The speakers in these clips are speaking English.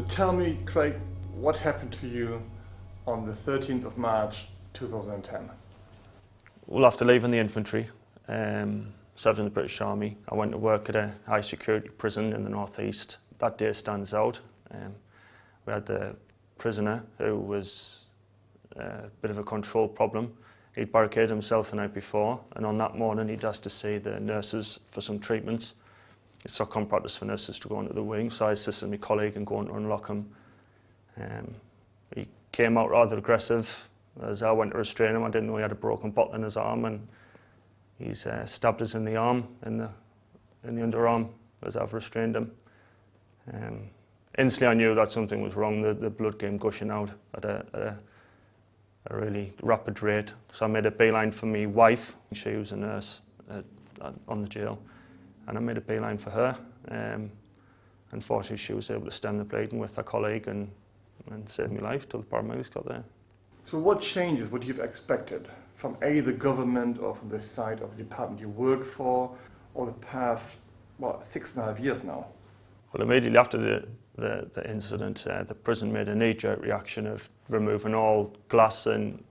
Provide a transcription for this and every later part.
tell me, Craig, what happened to you on the 13th of March 2010? Well, after leaving the infantry, served in the British Army, I went to work at a high security prison in the northeast. That day stands out. We had the prisoner who was a bit of a control problem. He'd barricaded himself the night before, and on that morning he'd asked to see the nurses for some treatments. It's SOCOM practice for nurses to go into the wing, so I assisted my colleague in going to unlock him. He came out rather aggressive. As I went to restrain him, I didn't know he had a broken bottle in his arm, and he's stabbed us in the arm, in the underarm, as I've restrained him. Instantly I knew that something was wrong. The blood came gushing out at a really rapid rate. So I made a beeline for my wife. She was a nurse on the jail, and I made a beeline for her. Unfortunately, she was able to stem the bleeding with her colleague and save my life till the paramedics got there. So what changes would you have expected from the government or from the side of the department you work for over the past, 6.5 years now? Well, immediately after the incident, the prison made a knee-jerk reaction of removing all glass and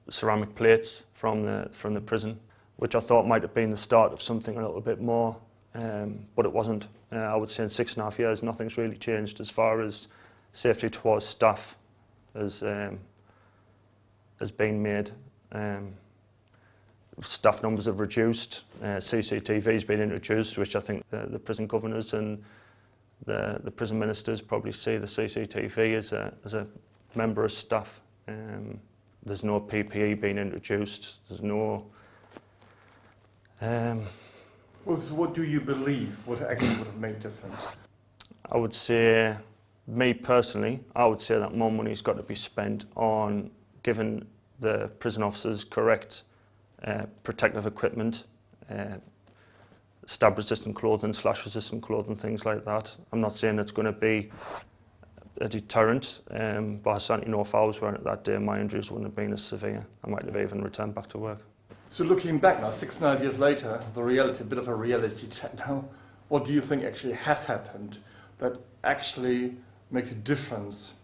ceramic plates from the prison, which I thought might have been the start of something a little bit more, but it wasn't. I would say in 6.5 years, nothing's really changed as far as safety towards staff has been made. Staff numbers have reduced, CCTV has been introduced, which I think the prison governors and the prison ministers probably see the CCTV as a member of staff. There's no PPE being introduced, there's no... Well, so what do you believe would actually would have made a difference? I would say, me personally, I would say that more money's got to be spent on giving the prison officers correct protective equipment, stab-resistant clothing, slash-resistant clothing, things like that. I'm not saying it's going to be a deterrent, but I certainly know if I was wearing it that day, my injuries wouldn't have been as severe. I might have even returned back to work. So looking back now, 6.5 years later, a bit of a reality check now, what do you think actually has happened that actually makes a difference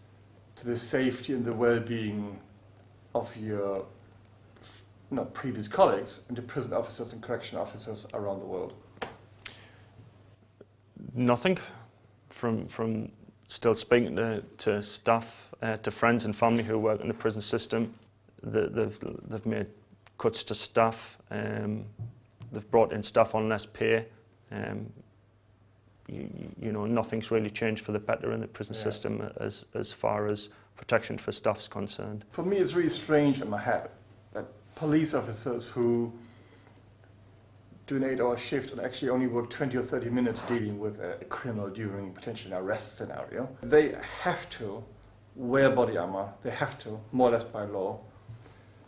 to the safety and the well-being of your previous colleagues and the prison officers and correction officers around the world? Nothing. From still speaking to staff, to friends and family who work in the prison system, they've made cuts to staff. They've brought in staff on less pay. Nothing's really changed for the better in the prison system as far as protection for staff is concerned. For me, it's really strange in my head that police officers who do an 8-hour shift and actually only work 20 or 30 minutes dealing with a criminal during potentially an arrest scenario, they have to wear body armor, they have to, more or less by law.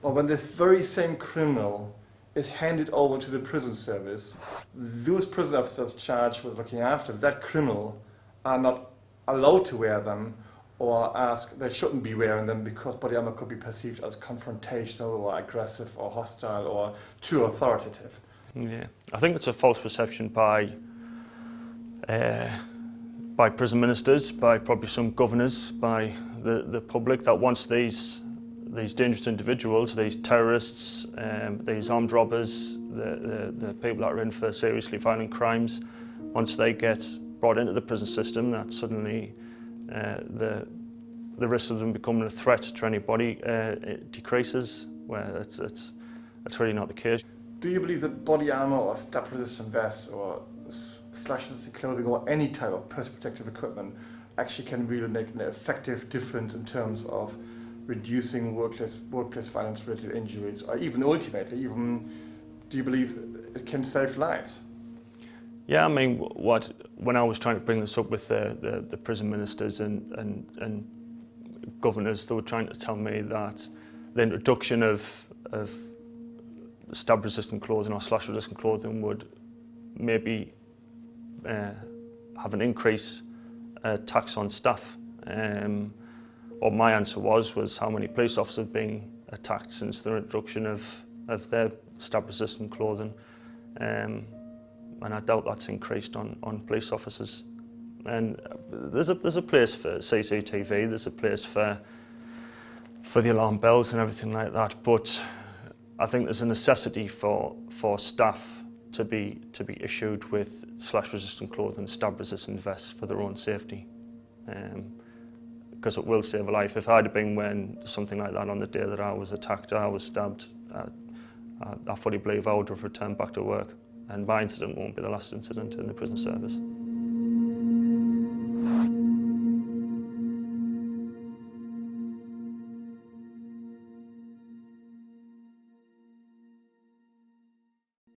But when this very same criminal is handed over to the prison service, those prison officers charged with looking after that criminal are not allowed to wear them, or ask they shouldn't be wearing them because body armor could be perceived as confrontational or aggressive or hostile or too authoritative. Yeah, I think it's a false perception by prison ministers, by probably some governors, by the public, that once these dangerous individuals, these terrorists, these armed robbers, the people that are in for seriously violent crimes, once they get brought into the prison system, that suddenly the risk of them becoming a threat to anybody decreases, where it's really not the case. Do you believe that body armor or stab-resistant vests or slash-resistant clothing or any type of personal protective equipment actually can really make an effective difference in terms of reducing workplace violence-related injuries, or even ultimately, do you believe it can save lives? Yeah, I mean, when I was trying to bring this up with the prison ministers and governors, they were trying to tell me that the introduction of stab-resistant clothing or slash-resistant clothing would maybe have an increase tax on staff. What my answer was how many police officers have been attacked since the introduction of their stab-resistant clothing. And I doubt that's increased on police officers. And there's a place for CCTV, there's a place for the alarm bells and everything like that, but I think there's a necessity for staff to be issued with slash-resistant clothing, stab-resistant vests for their own safety, because it will save a life. If I'd have been wearing something like that on the day that I was attacked, I was stabbed, I fully believe I would have returned back to work, and my incident won't be the last incident in the prison service.